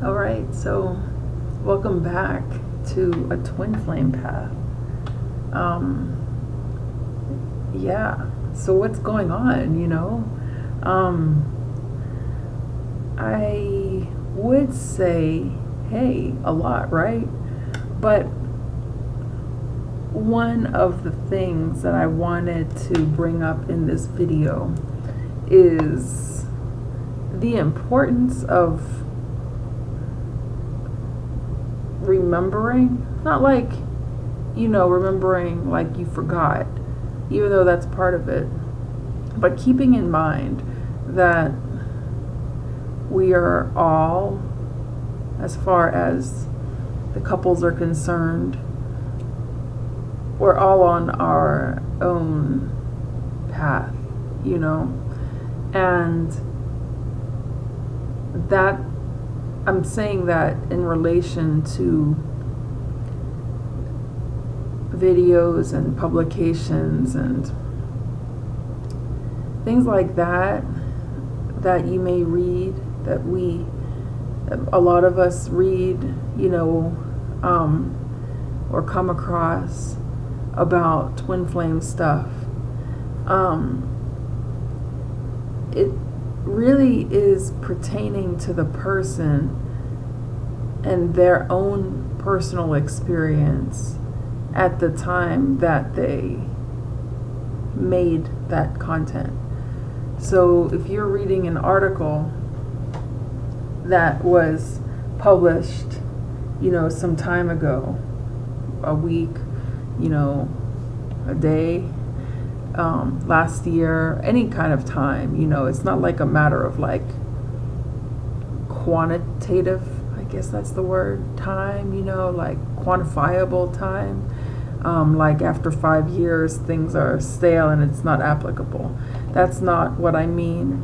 All right, so welcome back to a twin flame path. Yeah, so what's going on, I would say, hey, a lot, right? But one of the things that I wanted to bring up in this video is the importance of remembering, not like, remembering like you forgot, even though that's part of it, but keeping in mind that we are all, as far as the couples are concerned, we're all on our own path, and that I'm saying that in relation to videos and publications and things like that you may read, a lot of us read, or come across about twin flame stuff. It really is pertaining to the person and their own personal experience at the time that they made that content. So if you're reading an article that was published, some time ago, a week, a day, last year, any kind of time, it's not like a matter of like quantitative, I guess that's the word, time, like quantifiable time. Like after 5 years, things are stale and it's not applicable. That's not what I mean.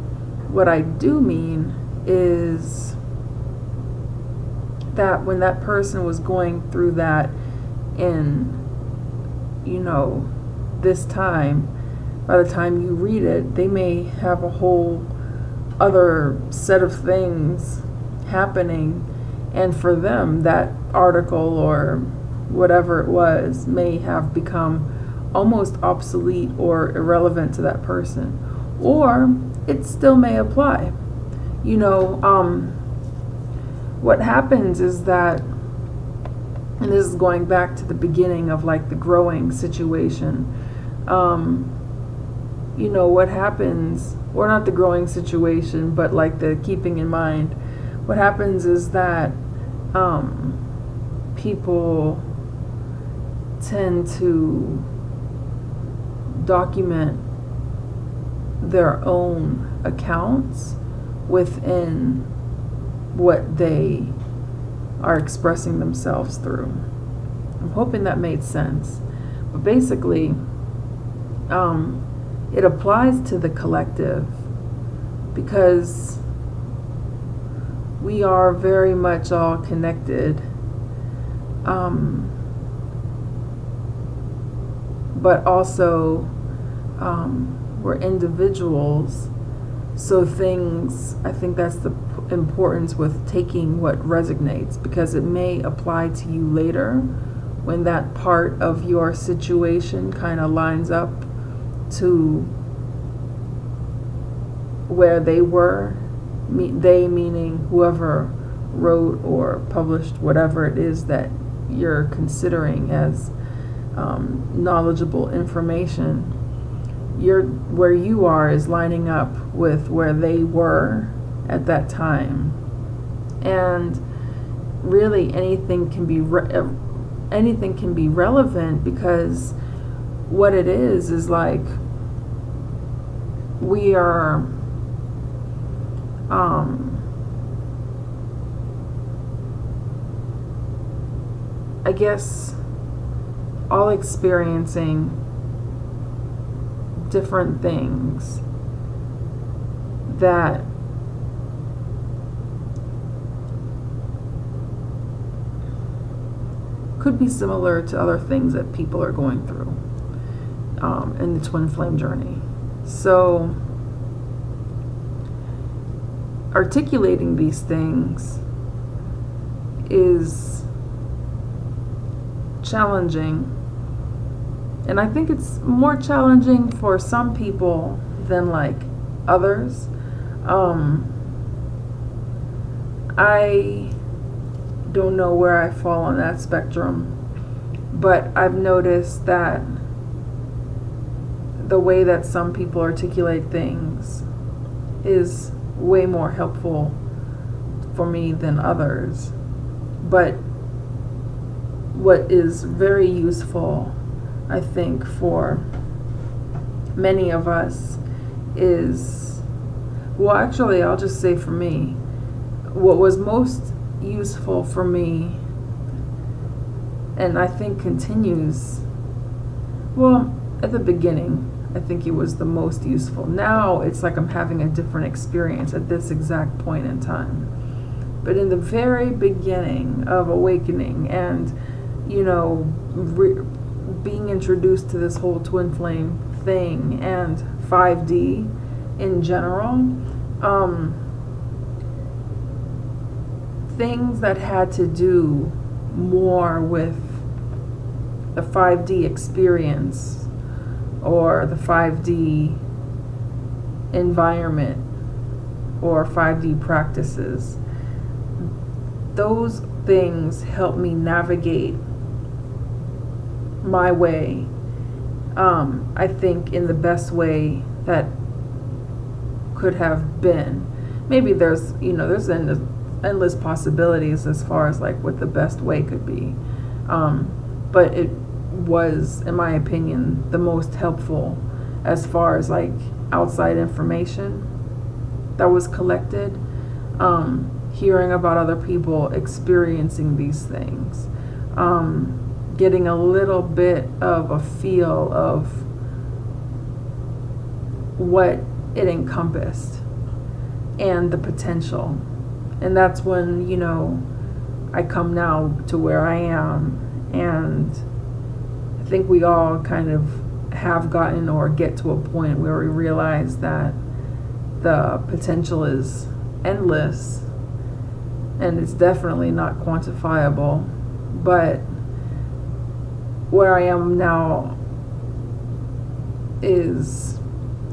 What I do mean is that when that person was going through that in, this time, by the time you read it, they may have a whole other set of things happening, and for them, that article or whatever it was may have become almost obsolete or irrelevant to that person, or it still may apply. What happens is that, and this is going back to the beginning of like the growing situation, what happens, or not the growing situation, but like the keeping in mind, what happens is that people tend to document their own accounts within what they are expressing themselves through. I'm hoping that made sense. But basically, it applies to the collective because we are very much all connected, but also we're individuals. So things, I think that's the importance with taking what resonates, because it may apply to you later when that part of your situation kind of lines up to where they were, they meaning whoever wrote or published whatever it is that you're considering as knowledgeable information. Where you are is lining up with where they were at that time, and really anything can be relevant, because what it is like we are I guess all experiencing different things that could be similar to other things that people are going through in the twin flame journey. So articulating these things is challenging. And I think it's more challenging for some people than like others. I don't know where I fall on that spectrum, but I've noticed that the way that some people articulate things is way more helpful for me than others. But what is very useful, I think, for many of us is, well, actually, I'll just say for me, what was most useful for me, and I think continues, well, at the beginning, I think it was the most useful. Now it's like I'm having a different experience at this exact point in time. But in the very beginning of awakening and, being introduced to this whole twin flame thing and 5D in general, things that had to do more with the 5D experience or the 5D environment or 5D practices, those things help me navigate my way, I think, in the best way that could have been. Maybe there's endless possibilities as far as like what the best way could be, but it was, in my opinion, the most helpful as far as like outside information that was collected, hearing about other people experiencing these things, getting a little bit of a feel of what it encompassed and the potential. And that's when, I come now to where I am, and I think we all kind of have gotten or get to a point where we realize that the potential is endless and it's definitely not quantifiable. But where I am now is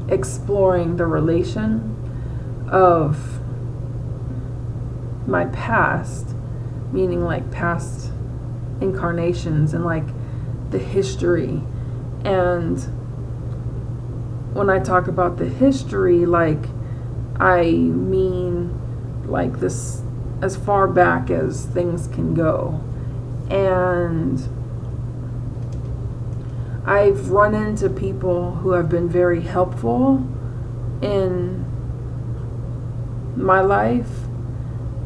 exploring the relation of my past, meaning like past incarnations and like the history. And when I talk about the history, like I mean like this as far back as things can go. And I've run into people who have been very helpful in my life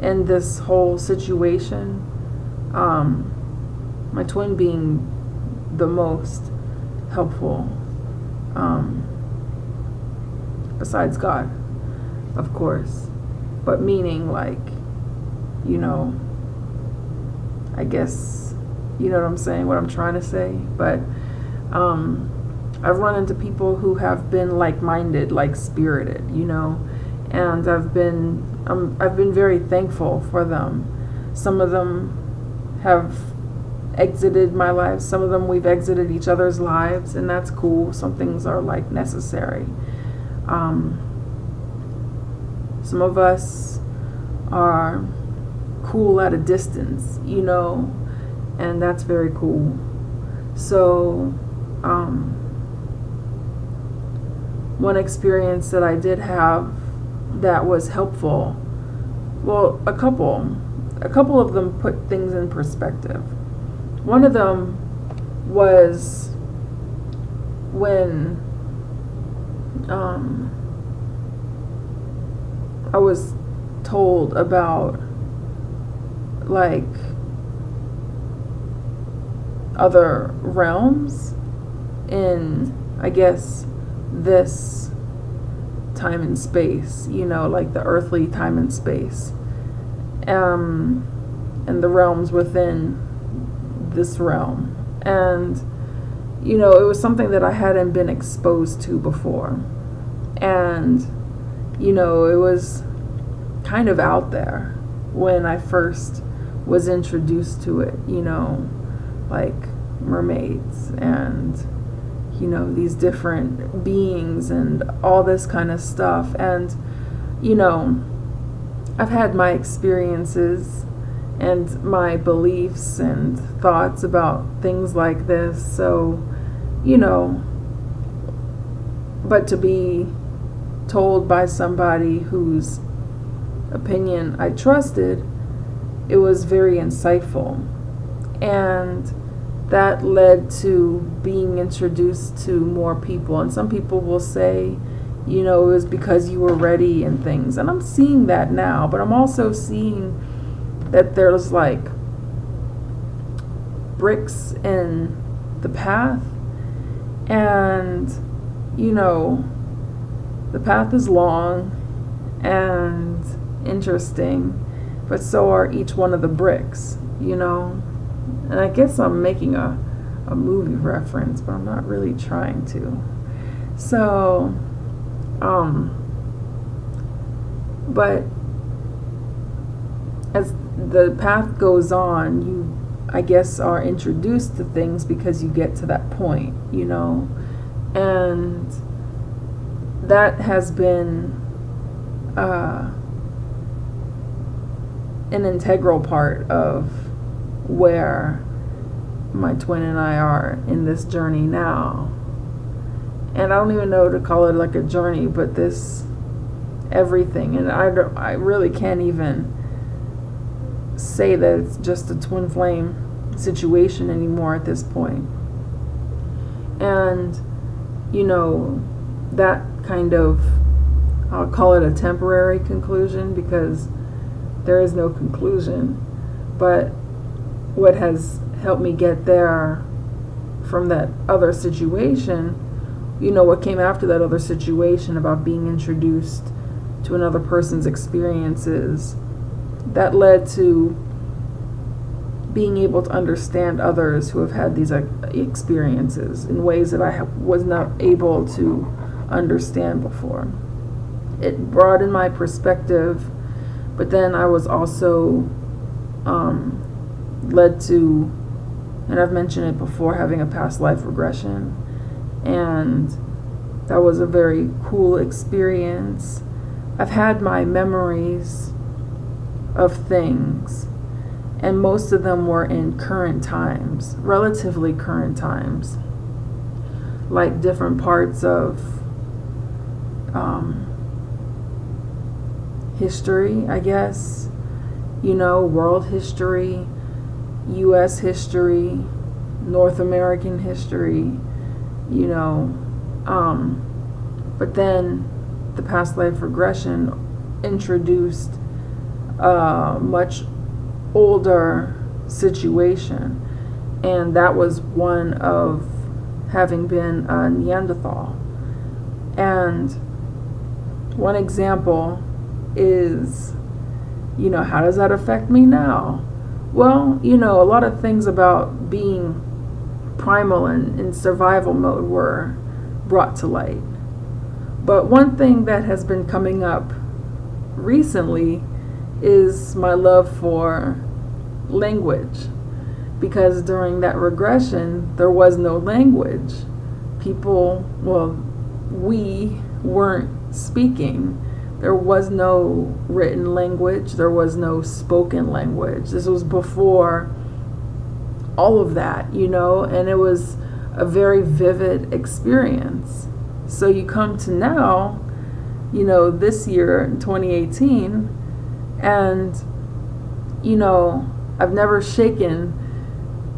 and this whole situation. My twin being the most helpful, besides God, of course, but meaning like, I guess, you know what I'm saying, what I'm trying to say. But I've run into people who have been like-minded, like-spirited, and I've been very thankful for them. Some of them have exited my life. Some of them we've exited each other's lives, and that's cool. Some things are like necessary. Some of us are cool at a distance, and that's very cool. So one experience that I did have that was helpful, well, a couple of them put things in perspective. One of them was when I was told about like other realms in, I guess, this time and space, like the earthly time and space, and the realms within this realm. And it was something that I hadn't been exposed to before, and it was kind of out there when I first was introduced to it, like mermaids and, these different beings and all this kind of stuff. And, I've had my experiences and my beliefs and thoughts about things like this. So, but to be told by somebody whose opinion I trusted, it was very insightful. And that led to being introduced to more people. And some people will say, it was because you were ready and things. And I'm seeing that now, but I'm also seeing that there's like bricks in the path. And, the path is long and interesting, but so are each one of the bricks, And I guess I'm making a movie reference, but I'm not really trying to. So, but as the path goes on, you, I guess, are introduced to things because you get to that point, and that has been an integral part of where my twin and I are in this journey now. And I don't even know to call it like a journey, but this everything. And I really can't even say that it's just a twin flame situation anymore at this point. And, that kind of, I'll call it a temporary conclusion because there is no conclusion. But what has helped me get there from that other situation, what came after that other situation about being introduced to another person's experiences, that led to being able to understand others who have had these experiences in ways that I was not able to understand before. It broadened my perspective, but then I was also led to, and I've mentioned it before, having a past life regression. And that was a very cool experience. I've had my memories of things, and most of them were in current times, relatively current times, like different parts of history, I guess, world history, U.S. history, North American history, but then the past life regression introduced a much older situation, and that was one of having been a Neanderthal. And one example is, how does that affect me now? Well, a lot of things about being primal and in survival mode were brought to light. But one thing that has been coming up recently is my love for language. Because during that regression, there was no language. We weren't speaking. There was no written language. There was no spoken language. This was before all of that, and it was a very vivid experience. So you come to now, this year in 2018, and, I've never shaken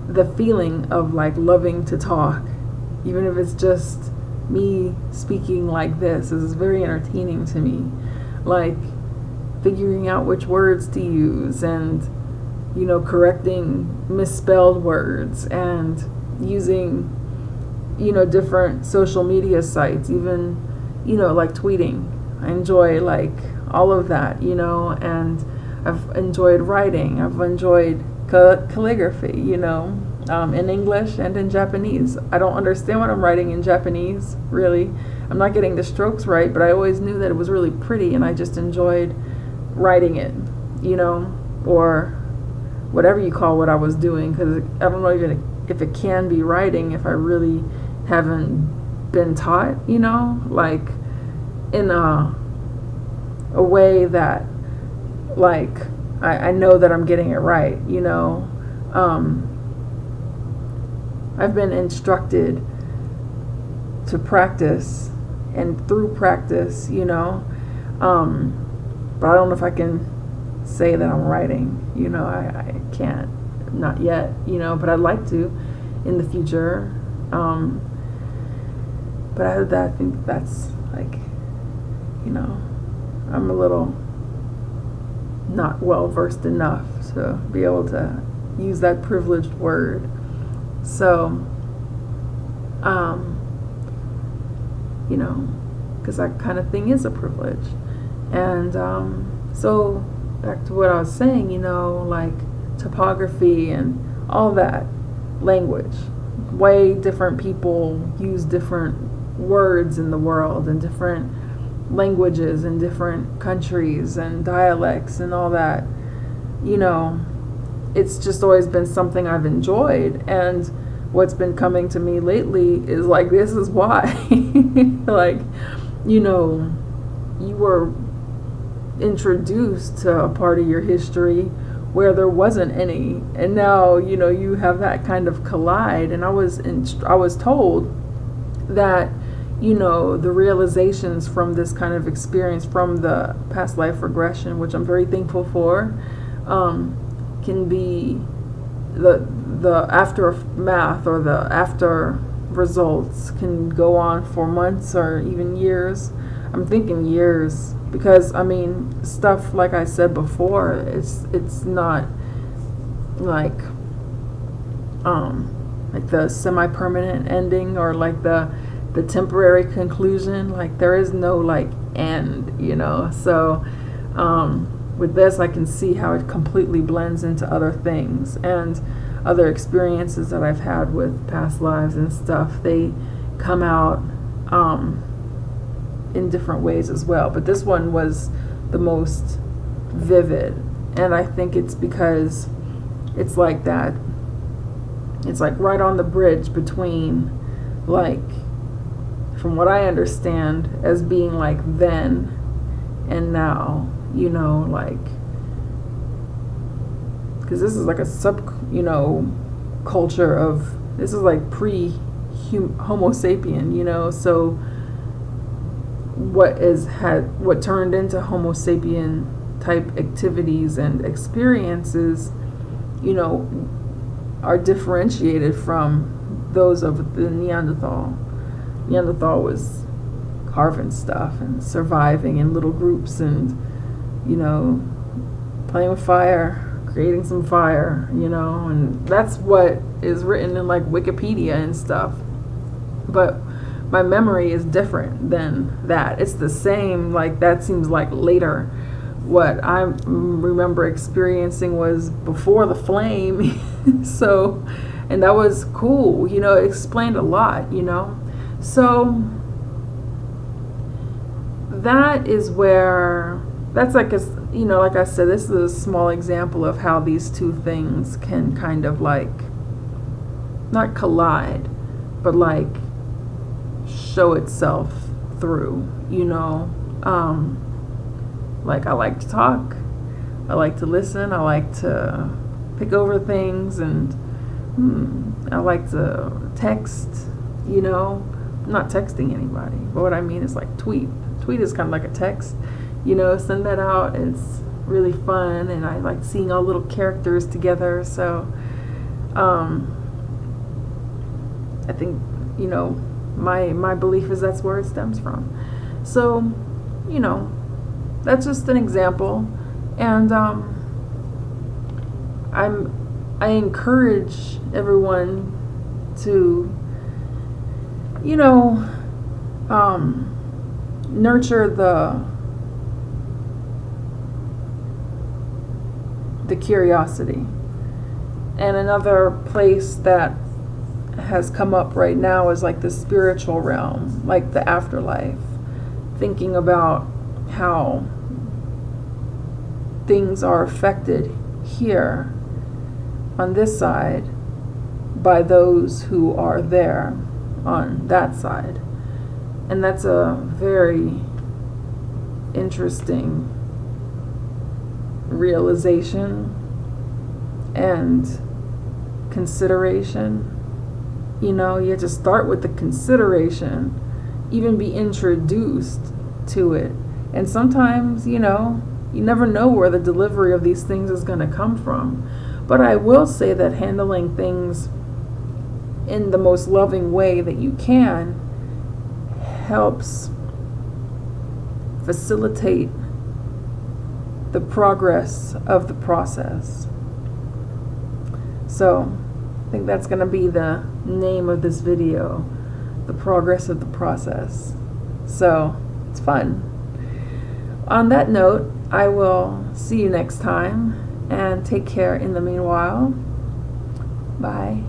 the feeling of like loving to talk, even if it's just me speaking like this. This is very entertaining to me, like figuring out which words to use and, correcting misspelled words and using, different social media sites, even, like tweeting. I enjoy like all of that, and I've enjoyed writing. I've enjoyed calligraphy, in English and in Japanese. I don't understand what I'm writing in Japanese, really. I'm not getting the strokes right, but I always knew that it was really pretty, and I just enjoyed writing it, or whatever you call what I was doing, because I don't know even if it can be writing if I really haven't been taught, like in a way that, like, I know that I'm getting it right, I've been instructed to practice, and through practice, but I don't know if I can say that I'm writing, I can't, not yet, but I'd like to in the future. But I think that's like, I'm a little not well versed enough to be able to use that privileged word. So, because that kind of thing is a privilege. And so back to what I was saying, like topography and all that language. Way different people use different words in the world and different languages in different countries and dialects and all that. It's just always been something I've enjoyed, and what's been coming to me lately is like, this is why. Like, you were introduced to a part of your history where there wasn't any, and now you have that kind of collide. And I was told that the realizations from this kind of experience, from the past life regression, which I'm very thankful for, can be the aftermath, or the after results can go on for months or even years. I'm thinking years, because stuff, like I said before, it's not like the semi-permanent ending, or like the temporary conclusion. Like, there is no like end, so with this, I can see how it completely blends into other things and other experiences that I've had with past lives and stuff. They come out in different ways as well, but this one was the most vivid, and I think it's because it's like that. It's like right on the bridge between, like, from what I understand as being like then and now, like, because this is like a culture of, this is like pre-Homo sapien, so what turned into Homo sapien type activities and experiences, are differentiated from those of the Neanderthal. Neanderthal was carving stuff and surviving in little groups and, playing with fire, creating some fire, and that's what is written in like Wikipedia and stuff. But my memory is different than that. It's the same, like, that seems like later. What I remember experiencing was before the flame. So, and that was cool, it explained a lot, So that is where, that's like like I said, this is a small example of how these two things can kind of like, not collide, but like show itself through, like, I like to talk, I like to listen, I like to pick over things, and I like to text, I'm not texting anybody, but what I mean is like tweet is kind of like a text, send that out. It's really fun, and I like seeing all little characters together. So I think my belief is that's where it stems from. So that's just an example, and I encourage everyone to nurture the curiosity. And another place that has come up right now is like the spiritual realm, like the afterlife, thinking about how things are affected here on this side by those who are there on that side. And that's a very interesting realization and consideration. You know, you have to start with the consideration, even be introduced to it. And sometimes, you know, you never know where the delivery of these things is going to come from. But I will say that handling things in the most loving way that you can helps facilitate the progress of the process. So I think that's going to be the name of this video, the progress of the process. So it's fun. On that note, I will see you next time, and take care in the meanwhile. Bye.